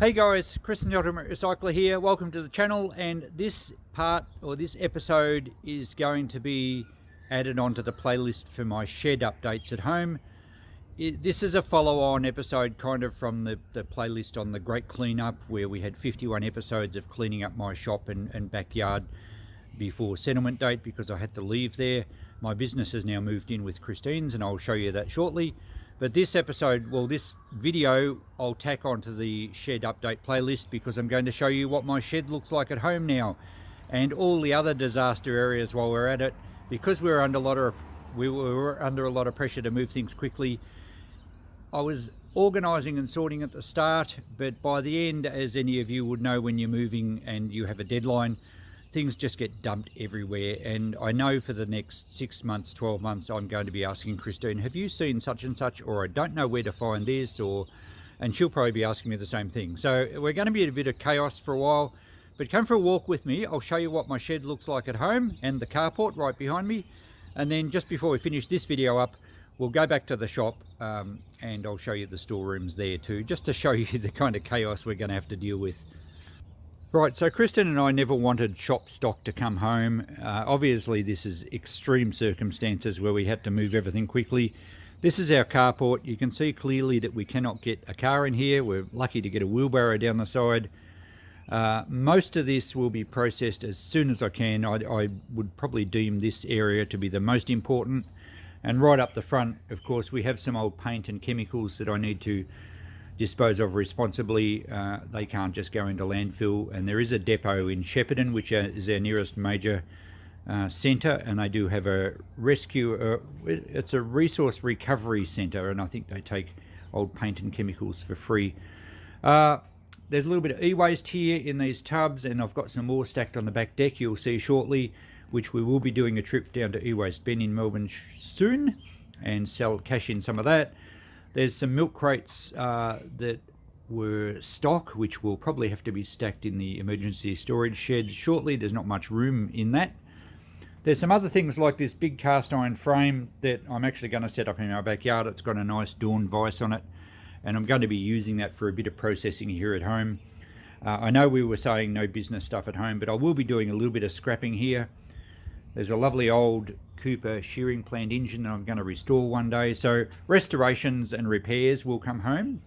Hey guys, Chris from the Ultimate Recycler here. Welcome to the channel, and this part or this episode is going to be added onto the playlist for my shed updates at home. This is a follow-on episode kind of from the playlist on the Great Cleanup, where we had 51 episodes of cleaning up my shop and backyard before settlement date because I had to leave there. My business has now moved in with Christine's, and I'll show you that shortly. But this episode, well, this video, I'll tack onto the shed update playlist because I'm going to show you what my shed looks like at home now, and all the other disaster areas while we're at it. Because we were under a lot of pressure to move things quickly, I was organising and sorting at the start, but by the end, as any of you would know, when you're moving and you have a deadline, things just get dumped everywhere. And I know for the next 6 months, 12 months, I'm going to be asking Christine, have you seen such and such, or I don't know where to find this, and she'll probably be asking me the same thing. So we're going to be in a bit of chaos for a while, but come for a walk with me. I'll show you what my shed looks like at home and the carport right behind me. And then just before we finish this video up, we'll go back to the shop and I'll show you the storerooms there too, just to show you the kind of chaos we're going to have to deal with. Right, so Kristen and I never wanted shop stock to come home. Obviously, this is extreme circumstances where we had to move everything quickly. This is our carport. You can see clearly that we cannot get a car in here. We're lucky to get a wheelbarrow down the side. Most of this will be processed as soon as I can. I would probably deem this area to be the most important. And right up the front, of course, we have some old paint and chemicals that I need to dispose of responsibly. They can't just go into landfill, and there is a depot in Shepparton, which is our nearest major centre, and they do have a rescue, it's a resource recovery centre, and I think they take old paint and chemicals for free. There's a little bit of e-waste here in these tubs, and I've got some more stacked on the back deck you'll see shortly, which we will be doing a trip down to e-waste bin in Melbourne soon and cash in some of that. There's some milk crates that were stock, which will probably have to be stacked in the emergency storage shed shortly. There's not much room in that. There's some other things like this big cast iron frame that I'm actually going to set up in our backyard. It's got a nice Dawn vise on it, and I'm going to be using that for a bit of processing here at home. I know we were saying no business stuff at home, but I will be doing a little bit of scrapping here. There's a lovely old Cooper shearing plant engine that I'm going to restore one day. So restorations and repairs will come home,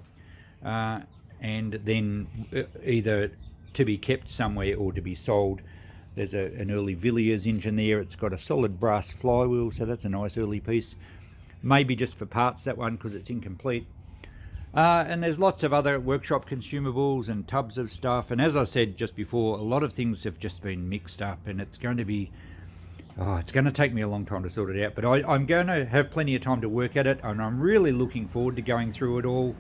and then either to be kept somewhere or to be sold. There's an early Villiers engine there. It's got a solid brass flywheel, so that's a nice early piece. Maybe just for parts, that one, because it's incomplete. And there's lots of other workshop consumables and tubs of stuff. And as I said just before, a lot of things have just been mixed up, and it's going to be it's going to take me a long time to sort it out, but I'm going to have plenty of time to work at it, and I'm really looking forward to going through it all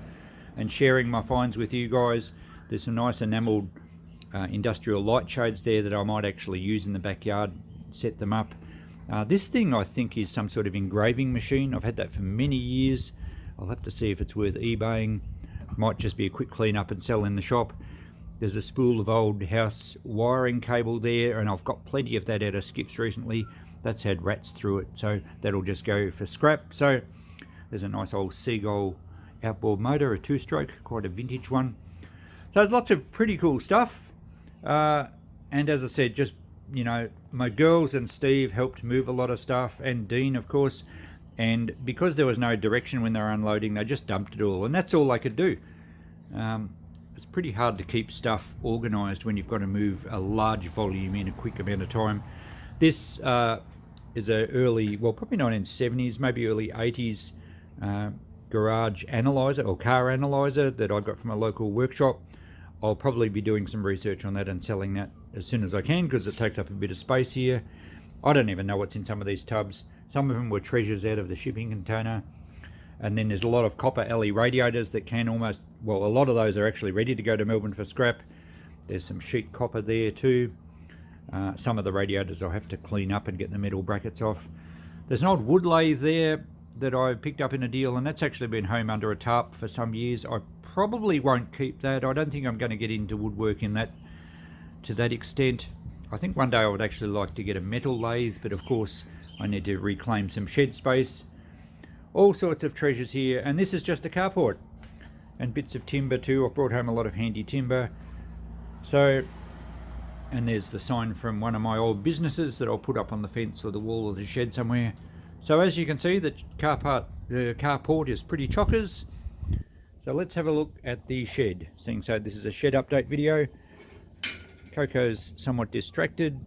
and sharing my finds with you guys. There's some nice enamelled industrial light shades there that I might actually use in the backyard, set them up. This thing I think is some sort of engraving machine. I've had that for many years. I'll have to see if it's worth eBaying. Might just be a quick clean up and sell in the shop. There's a spool of old house wiring cable there, and I've got plenty of that out of skips recently. That's had rats through it, so that'll just go for scrap. So there's a nice old Seagull outboard motor, a 2-stroke, quite a vintage one. So there's lots of pretty cool stuff. And as I said, just, my girls and Steve helped move a lot of stuff, and Dean, of course. And because there was no direction when they were unloading, they just dumped it all, and that's all they could do. It's pretty hard to keep stuff organised when you've got to move a large volume in a quick amount of time. This is a early, well, probably 1970s, maybe early 80s garage analyzer or car analyzer that I got from a local workshop. I'll probably be doing some research on that and selling that as soon as I can, because it takes up a bit of space here. I don't even know what's in some of these tubs. Some of them were treasures out of the shipping container. And then there's a lot of copper alley radiators that can almost, well, a lot of those are actually ready to go to Melbourne for scrap. There's some sheet copper there too. Some of the radiators I'll have to clean up and get the metal brackets off. There's an old wood lathe there that I picked up in a deal, and that's actually been home under a tarp for some years. I probably won't keep that. I don't think I'm going to get into woodwork in that to that extent. I think one day I would actually like to get a metal lathe, but of course I need to reclaim some shed space. All sorts of treasures here, and this is just a carport. and bits of timber too. I've brought home a lot of handy timber. So, and there's the sign from one of my old businesses that I'll put up on the fence or the wall of the shed somewhere. So as you can see, the carport is pretty chockers. So let's have a look at the shed. Seeing so this is a shed update video. Coco's somewhat distracted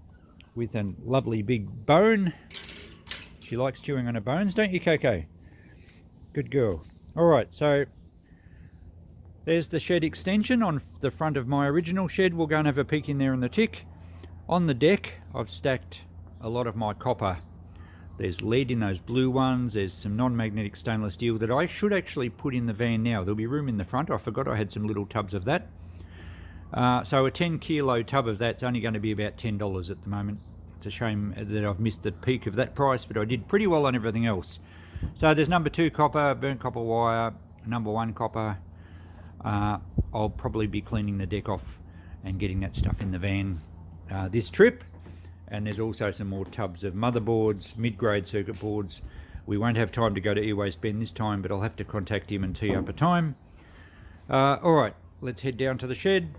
with a lovely big bone. She likes chewing on her bones, don't you, Coco? Good girl. Alright, so there's the shed extension on the front of my original shed. We'll go and have a peek in there in the tick. On the deck, I've stacked a lot of my copper. There's lead in those blue ones. There's some non-magnetic stainless steel that I should actually put in the van now. There'll be room in the front. I forgot I had some little tubs of that. So a 10 kilo tub of that's only going to be about $10 at the moment. It's a shame that I've missed the peak of that price, but I did pretty well on everything else. So there's number 2 copper, burnt copper wire, number 1 copper. I'll probably be cleaning the deck off and getting that stuff in the van this trip. And there's also some more tubs of motherboards, mid-grade circuit boards. We won't have time to go to E-Waste Ben this time, but I'll have to contact him and tee up a time. Alright, let's head down to the shed.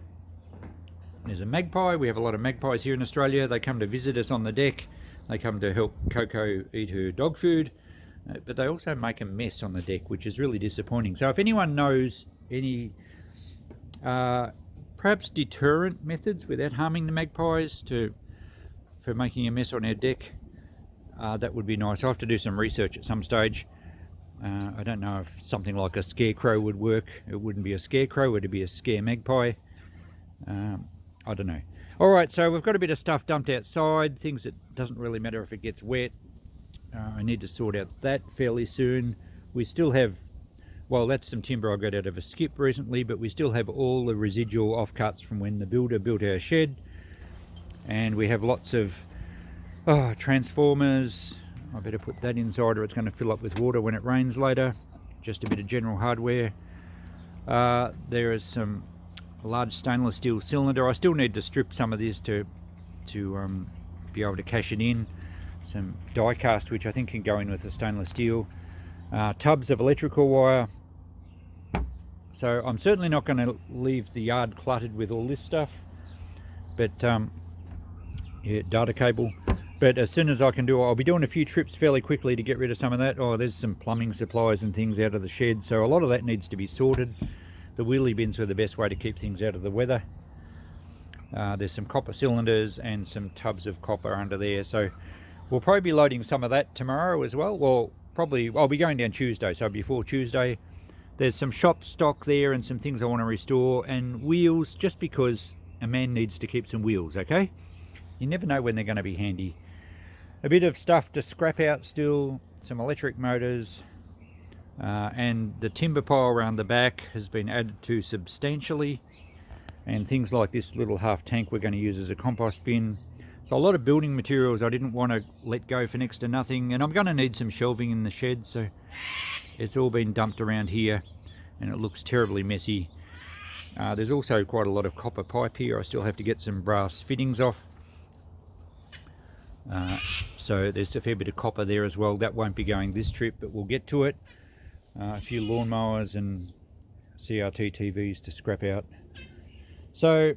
There's a magpie. We have a lot of magpies here in Australia. They come to visit us on the deck. They come to help Coco eat her dog food. But they also make a mess on the deck, which is really disappointing. So if anyone knows any perhaps deterrent methods without harming the magpies for making a mess on our deck, that would be nice. I'll have to do some research at some stage. I don't know if something like a scarecrow would work. It wouldn't be a scarecrow, it would be a scare magpie. I don't know. Alright, so we've got a bit of stuff dumped outside, things that doesn't really matter if it gets wet. I need to sort out that fairly soon. We still have, well, that's some timber I got out of a skip recently, but we still have all the residual offcuts from when the builder built our shed. And we have lots of transformers. I better put that inside or it's going to fill up with water when it rains later. Just a bit of general hardware. There is some large stainless steel cylinder. I still need to strip some of this to be able to cash it in. Some die cast which I think can go in with the stainless steel. Tubs of electrical wire. So I'm certainly not going to leave the yard cluttered with all this stuff. But yeah, data cable. But as soon as I can do it, I'll be doing a few trips fairly quickly to get rid of some of that. Oh, there's some plumbing supplies and things out of the shed, so a lot of that needs to be sorted. The wheelie bins are the best way to keep things out of the weather. There's some copper cylinders and some tubs of copper under there, so we'll probably be loading some of that tomorrow as well. Well, probably I'll be going down Tuesday, so before Tuesday. There's some shop stock there and some things I want to restore, and wheels, just because a man needs to keep some wheels, okay? You never know when they're going to be handy. A bit of stuff to scrap out still, some electric motors, and the timber pile around the back has been added to substantially, and things like this little half tank we're going to use as a compost bin. So a lot of building materials I didn't want to let go for next to nothing, and I'm going to need some shelving in the shed, so it's all been dumped around here and it looks terribly messy. There's also quite a lot of copper pipe here. I still have to get some brass fittings off. So there's a fair bit of copper there as well. That won't be going this trip, but we'll get to it. A few lawnmowers and CRT TVs to scrap out. So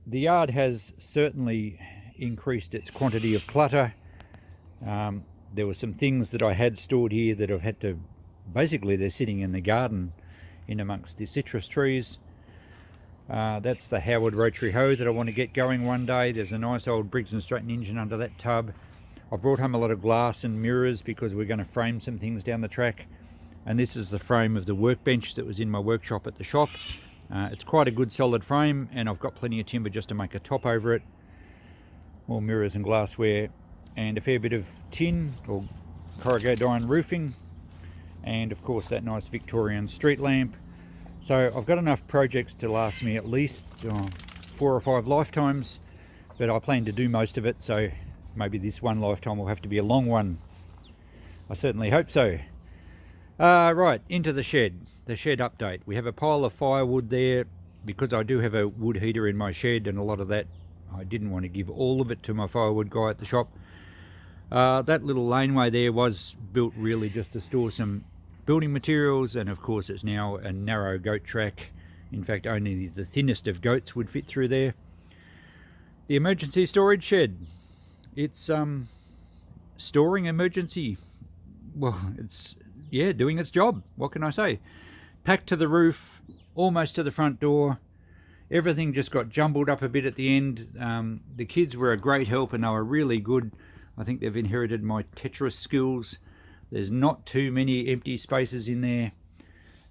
the yard has certainly increased its quantity of clutter. There were some things that I had stored here that I've had to, basically they're sitting in the garden in amongst the citrus trees. That's the Howard rotary hoe that I want to get going one day. There's a nice old Briggs & Stratton engine under that tub. I brought home a lot of glass and mirrors because we're going to frame some things down the track. And this is the frame of the workbench that was in my workshop at the shop. It's quite a good solid frame, and I've got plenty of timber just to make a top over it. More mirrors and glassware, and a fair bit of tin or corrugated iron roofing, and of course that nice Victorian street lamp. So I've got enough projects to last me at least 4 or 5 lifetimes, but I plan to do most of it, so maybe this one lifetime will have to be a long one. I certainly hope so. Right, into the shed update. We have a pile of firewood there because I do have a wood heater in my shed, and a lot of that I didn't want to give all of it to my firewood guy at the shop. That little laneway there was built really just to store some building materials, and of course it's now a narrow goat track. In fact, only the thinnest of goats would fit through there. The emergency storage shed. It's storing emergency, well, it's, yeah, doing its job. What can I say? Packed to the roof, almost to the front door. Everything just got jumbled up a bit at the end. The kids were a great help and they were really good. I think they've inherited my Tetris skills. There's not too many empty spaces in there,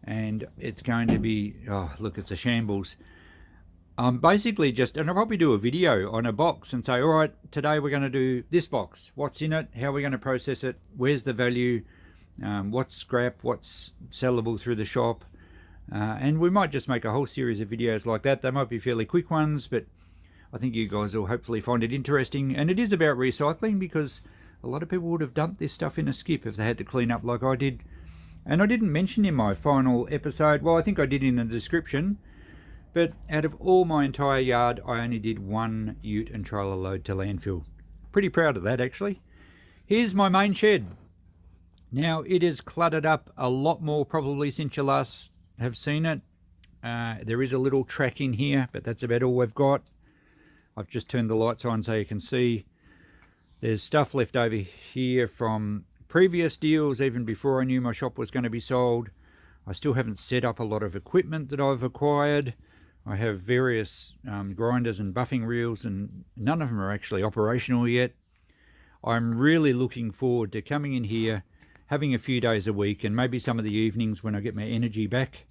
and it's going to be, oh look, it's a shambles. I'm basically just, and I'll probably do a video on a box and say, all right, today we're going to do this box. What's in it? How are we going to process it? Where's the value? What's scrap? What's sellable through the shop? And we might just make a whole series of videos like that. They might be fairly quick ones, but I think you guys will hopefully find it interesting. And it is about recycling, because a lot of people would have dumped this stuff in a skip if they had to clean up like I did. And I didn't mention in my final episode, well, I think I did in the description, but out of all my entire yard, I only did one ute and trailer load to landfill. Pretty proud of that, actually. Here's my main shed. Now, it is cluttered up a lot more probably since you last have seen it. There is a little track in here, but that's about all we've got. I've just turned the lights on so you can see. There's stuff left over here from previous deals, even before I knew my shop was going to be sold. I still haven't set up a lot of equipment that I've acquired. I have various grinders and buffing reels, and none of them are actually operational yet. I'm really looking forward to coming in here, having a few days a week, and maybe some of the evenings when I get my energy back,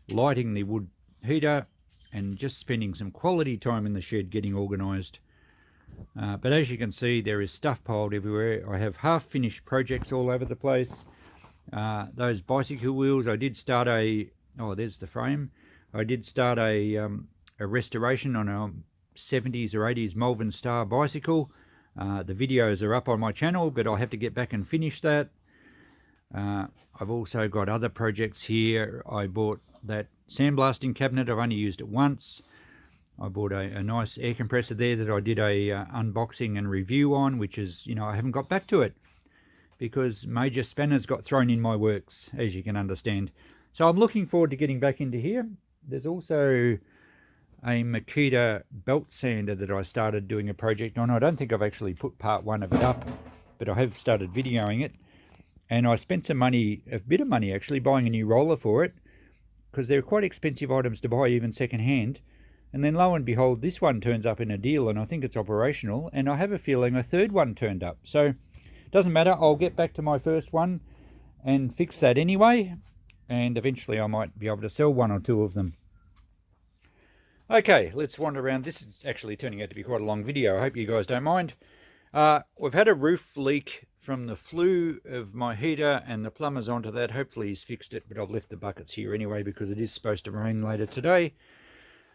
lighting the wood heater and just spending some quality time in the shed getting organised. But as you can see, there is stuff piled everywhere. I have half-finished projects all over the place. Those bicycle wheels, I did start oh, there's the frame. I did start a restoration on a 70s or 80s Malvern Star bicycle. The videos are up on my channel, but I'll have to get back and finish that. I've also got other projects here. I bought that sandblasting cabinet. I've only used it once. I bought a nice air compressor there that I did a unboxing and review on, which is, you know, I haven't got back to it because major spanners got thrown in my works, as you can understand. So I'm looking forward to getting back into here. There's also a Makita belt sander that I started doing a project on. I don't think I've actually put part one of it up, but I have started videoing it. And I spent some money, a bit of money actually, buying a new roller for it, because they're quite expensive items to buy even second hand. And then lo and behold, this one turns up in a deal and I think it's operational, and I have a feeling a third one turned up. So it doesn't matter, I'll get back to my first one and fix that anyway, and eventually I might be able to sell one or two of them. Okay, let's wander around. This is actually turning out to be quite a long video. I hope you guys don't mind. We've had a roof leak from the flue of my heater, and the plumber's onto that. Hopefully he's fixed it, but I've left the buckets here anyway because it is supposed to rain later today.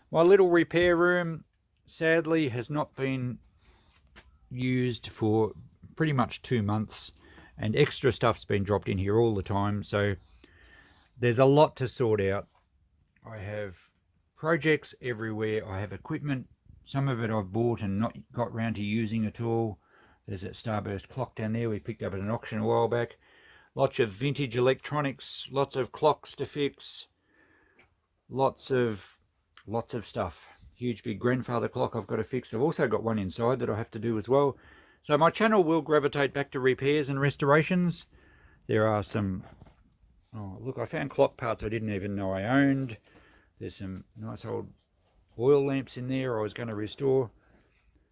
My little repair room sadly has not been used for pretty much 2 months, and extra stuff's been dropped in here all the time, so there's a lot to sort out. I have projects everywhere. I have equipment, some of it I've bought and not got round to using at all. There's that Starburst clock down there we picked up at an auction a while back. Lots of vintage electronics, lots of clocks to fix, lots of stuff. Huge big grandfather clock I've got to fix. I've also got one inside that I have to do as well. So my channel will gravitate back to repairs and restorations. There are some, oh look, I found clock parts I didn't even know I owned. There's some nice old oil lamps in there I was going to restore.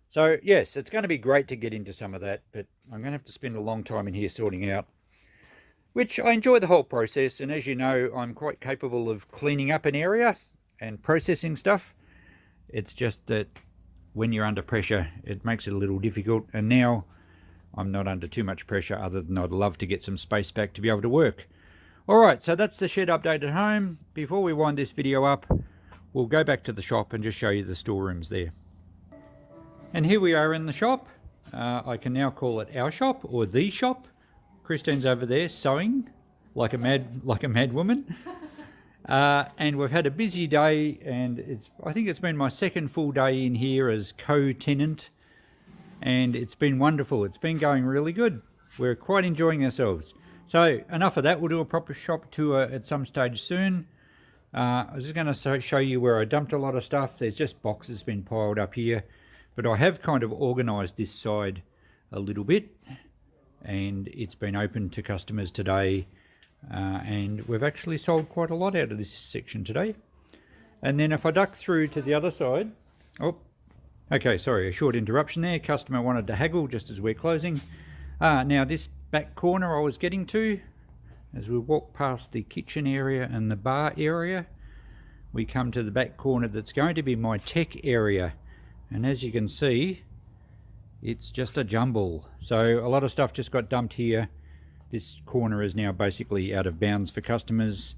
So yes, it's going to be great to get into some of that, but I'm going to have to spend a long time in here sorting out, which I enjoy the whole process. And as you know, I'm quite capable of cleaning up an area and processing stuff. It's just that when you're under pressure, it makes it a little difficult. And now I'm not under too much pressure, other than I'd love to get some space back to be able to work. All right, so that's the shed update at home. Before we wind this video up, we'll go back to the shop and just show you the storerooms there. And here we are in the shop. I can now call it our shop or the shop. Christine's over there sewing like a mad woman. And we've had a busy day, and I think it's been my second full day in here as co-tenant, and it's been wonderful. It's been going really good. We're quite enjoying ourselves. So enough of that. We'll do a proper shop tour at some stage soon. I was just going to show you where I dumped a lot of stuff. There's just boxes been piled up here, but I have kind of organised this side a little bit, and it's been open to customers today, and we've actually sold quite a lot out of this section today. And then if I duck through to the other side, oh, okay, sorry, a short interruption there. Customer wanted to haggle just as we're closing. Now this back corner I was getting to, as we walk past the kitchen area and the bar area, we come to the back corner that's going to be my tech area. And as you can see, it's just a jumble. So a lot of stuff just got dumped here. This corner is now basically out of bounds for customers.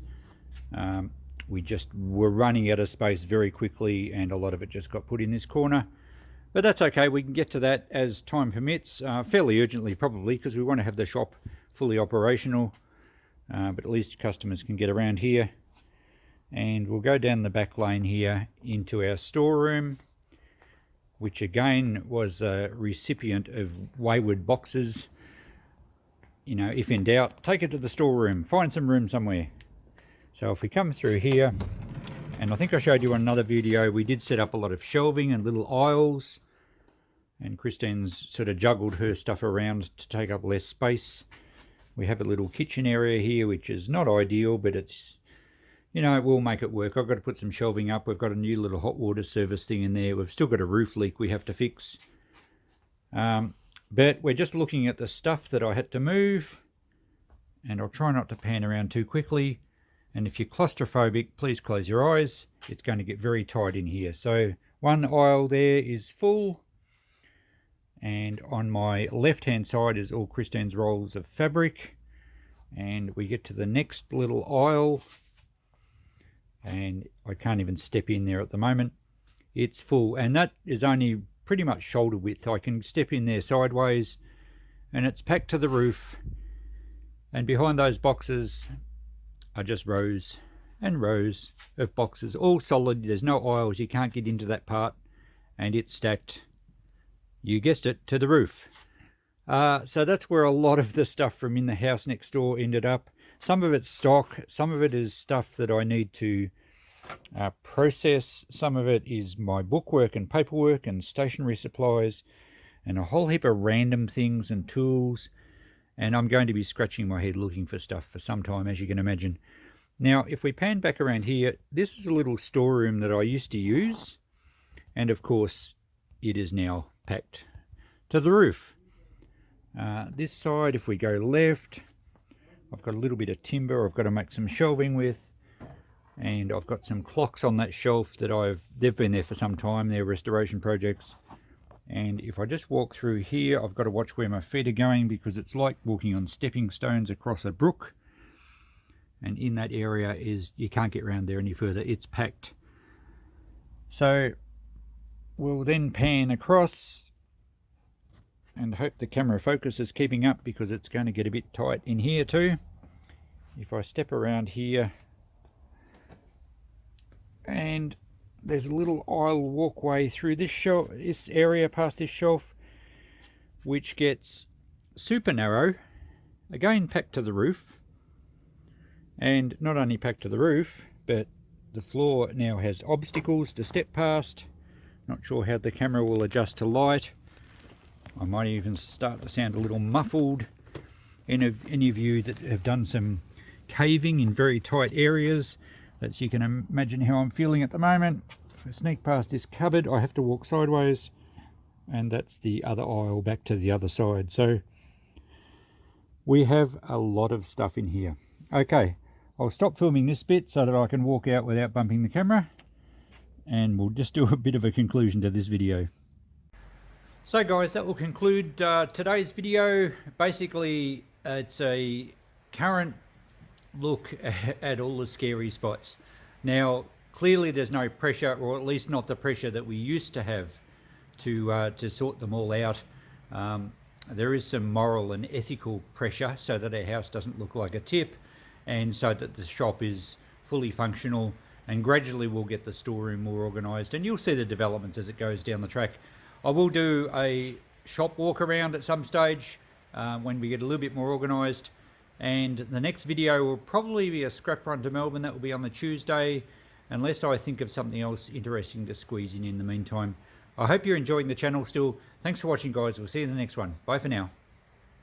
We just were running out of space very quickly, and a lot of it just got put in this corner. But that's okay, we can get to that as time permits, fairly urgently probably, because we want to have the shop fully operational. But at least customers can get around here. And we'll go down the back lane here into our storeroom, which again was a recipient of wayward boxes. You know, if in doubt, take it to the storeroom, find some room somewhere. So if we come through here, and I think I showed you on another video, we did set up a lot of shelving and little aisles, and Christine's sort of juggled her stuff around to take up less space. We have a little kitchen area here, which is not ideal, but it's, you know, we'll make it work. I've got to put some shelving up. We've got a new little hot water service thing in there. We've still got a roof leak we have to fix. But we're just looking at the stuff that I had to move, and I'll try not to pan around too quickly. And if you're claustrophobic, please close your eyes. It's going to get very tight in here. So one aisle there is full. And on my left-hand side is all Christine's rolls of fabric. And we get to the next little aisle. And I can't even step in there at the moment. It's full. And that is only pretty much shoulder width. I can step in there sideways. And it's packed to the roof. And behind those boxes are just rows and rows of boxes, all solid. There's no aisles, you can't get into that part, and it's stacked, you guessed it, to the roof. So that's where a lot of the stuff from in the house next door ended up. Some of it's stock, some of it is stuff that I need to process, some of it is my bookwork and paperwork and stationery supplies, and a whole heap of random things and tools. And I'm going to be scratching my head looking for stuff for some time, as you can imagine. Now, if we pan back around here, this is a little storeroom that I used to use. And of course, it is now packed to the roof. This side, if we go left, I've got a little bit of timber I've got to make some shelving with. And I've got some clocks on that shelf that they've been there for some time. They're restoration projects. And if I just walk through here, I've got to watch where my feet are going, because it's like walking on stepping stones across a brook. And in that area you can't get around there any further. It's packed. So we'll then pan across and hope the camera focus is keeping up, because it's going to get a bit tight in here too. If I step around here, and there's a little aisle walkway through this shelf, this area past this shelf, which gets super narrow, again packed to the roof. And not only packed to the roof, but the floor now has obstacles to step past. Not sure how the camera will adjust to light. I might even start to sound a little muffled. Any of you that have done some caving in very tight areas, that you can imagine how I'm feeling at the moment. If I sneak past this cupboard, I have to walk sideways, and that's the other aisle back to the other side. So we have a lot of stuff in here. Okay, I'll stop filming this bit so that I can walk out without bumping the camera, and we'll just do a bit of a conclusion to this video. So guys, that will conclude today's video. Basically, it's a current look at all the scary spots. Now, clearly there's no pressure, or at least not the pressure that we used to have to sort them all out. There is some moral and ethical pressure so that our house doesn't look like a tip, and so that the shop is fully functional, and gradually we'll get the storeroom more organised, and you'll see the developments as it goes down the track. I will do a shop walk around at some stage when we get a little bit more organised, And the next video will probably be a scrap run to Melbourne. That will be on the Tuesday, unless I think of something else interesting to squeeze in the meantime. I hope you're enjoying the channel still. Thanks for watching, guys. We'll see you in the next one. Bye for now.